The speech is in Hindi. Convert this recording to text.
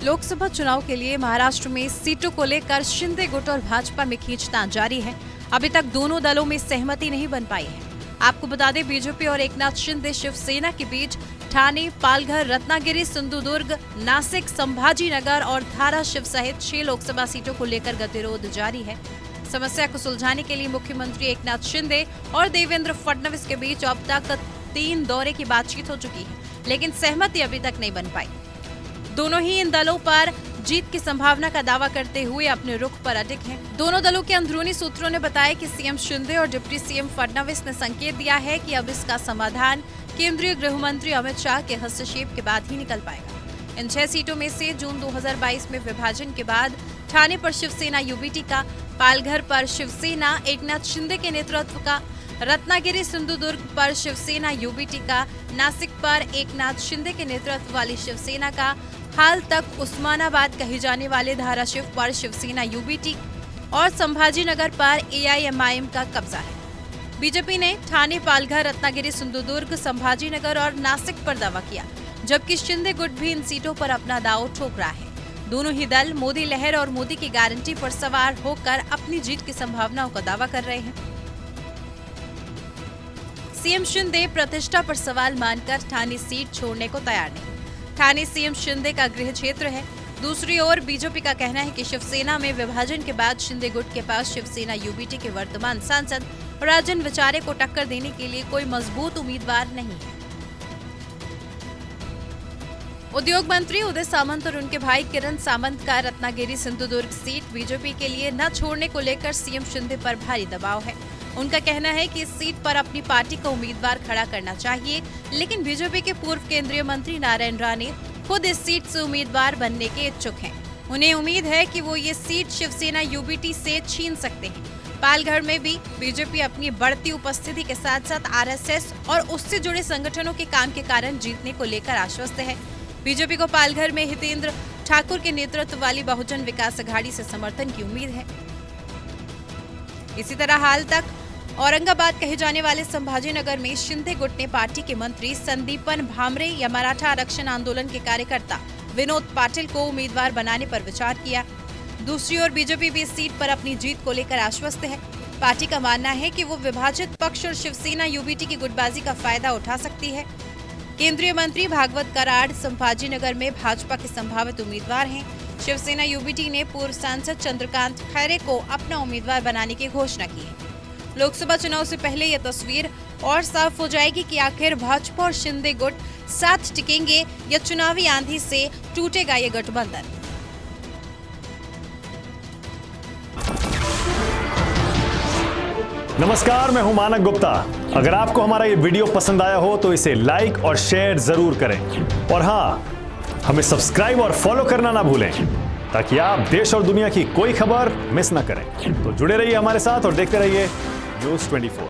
लोकसभा चुनाव के लिए महाराष्ट्र में सीटों को लेकर शिंदे गुट और भाजपा में खींचतान जारी है। अभी तक दोनों दलों में सहमति नहीं बन पाई है। आपको बता दें, बीजेपी और एकनाथ शिंदे शिवसेना के बीच ठाणे, पालघर, रत्नागिरी, सिंधुदुर्ग, नासिक, संभाजीनगर और धाराशिव सहित 6 लोकसभा सीटों को लेकर गतिरोध जारी है। समस्या को सुलझाने के लिए मुख्यमंत्री एकनाथ शिंदे और देवेंद्र फडणवीस के बीच अब तक 3 दौरे की बातचीत हो चुकी है, लेकिन सहमति अभी तक नहीं बन पाई। दोनों ही इन दलों पर जीत की संभावना का दावा करते हुए अपने रुख पर अडिग हैं। दोनों दलों के अंदरूनी सूत्रों ने बताया कि सीएम शिंदे और डिप्टी सीएम फडणवीस ने संकेत दिया है कि अब इसका समाधान केंद्रीय गृह मंत्री अमित शाह के हस्तक्षेप के बाद ही निकल पाएगा। इन 6 सीटों में से जून 2022 में विभाजन के बाद ठाणे पर शिवसेना यूबीटी का, पालघर पर शिवसेना एकनाथ शिंदे के नेतृत्व का, रत्नागिरी सिंधुदुर्ग पर शिवसेना यूबीटी का, नासिक पर एकनाथ शिंदे के नेतृत्व वाली शिवसेना का, हाल तक उस्मानाबाद कहे जाने वाले धाराशिव पर शिवसेना यूबीटी और संभाजीनगर पर एआईएमआईएम का कब्जा है। बीजेपी ने ठाणे, पालघर, रत्नागिरी, सिंधुदुर्ग, संभाजीनगर और नासिक पर दावा किया, जबकि शिंदे गुट भी इन सीटों पर अपना दांव ठोक रहा है। दोनों ही दल मोदी लहर और मोदी की गारंटी पर सवार होकर अपनी जीत की संभावनाओं का दावा कर रहे हैं। सीएम शिंदे प्रतिष्ठा पर सवाल मानकर ठाणे सीट छोड़ने को तैयार नहीं। ठाणे सीएम शिंदे का गृह क्षेत्र है। दूसरी ओर बीजेपी का कहना है कि शिवसेना में विभाजन के बाद शिंदे गुट के पास शिवसेना यूबीटी के वर्तमान सांसद राजन विचारे को टक्कर देने के लिए कोई मजबूत उम्मीदवार नहीं है। उद्योग मंत्री उदय सामंत और उनके भाई किरण सामंत का रत्नागिरी सिंधुदुर्ग सीट बीजेपी के लिए न छोड़ने को लेकर सीएम शिंदे पर भारी दबाव है। उनका कहना है कि इस सीट पर अपनी पार्टी का उम्मीदवार खड़ा करना चाहिए, लेकिन बीजेपी के पूर्व केंद्रीय मंत्री नारायण राणे खुद इस सीट से उम्मीदवार बनने के इच्छुक हैं। उन्हें उम्मीद है कि वो ये सीट शिवसेना यूबीटी से छीन सकते हैं। पालघर में भी बीजेपी अपनी बढ़ती उपस्थिति के साथ साथ आरएसएस और उससे जुड़े संगठनों के काम के कारण जीतने को लेकर आश्वस्त है। बीजेपी को पालघर में हितेंद्र ठाकुर के नेतृत्व वाली बहुजन विकास अघाड़ी से समर्थन की उम्मीद है। इसी तरह हाल तक औरंगाबाद कहे जाने वाले संभाजीनगर में शिंदे गुट ने पार्टी के मंत्री संदीपन भामरे या मराठा आरक्षण आंदोलन के कार्यकर्ता विनोद पाटिल को उम्मीदवार बनाने पर विचार किया। दूसरी ओर बीजेपी भी इस सीट पर अपनी जीत को लेकर आश्वस्त है। पार्टी का मानना है कि वो विभाजित पक्ष और शिवसेना यूबीटी की गुटबाजी का फायदा उठा सकती है। केंद्रीय मंत्री भागवत कराड़ संभाजीनगर में भाजपा के संभावित उम्मीदवार हैं। शिवसेना यूबीटी ने पूर्व सांसद चंद्रकांत खैरे को अपना उम्मीदवार बनाने की घोषणा की है। लोकसभा चुनाव से पहले यह तस्वीर और साफ हो जाएगी कि आखिर भाजपा और शिंदे गुट साथ टिकेंगे या चुनावी आंधी से टूटेगा ये गठबंधन। नमस्कार, मैं हूं मानक गुप्ता। अगर आपको हमारा ये वीडियो पसंद आया हो तो इसे लाइक और शेयर जरूर करें, और हाँ, हमें सब्सक्राइब और फॉलो करना ना भूलें ताकि आप देश और दुनिया की कोई खबर मिस ना करें। तो जुड़े रहिए हमारे साथ और देखते रहिए न्यूज़ 24।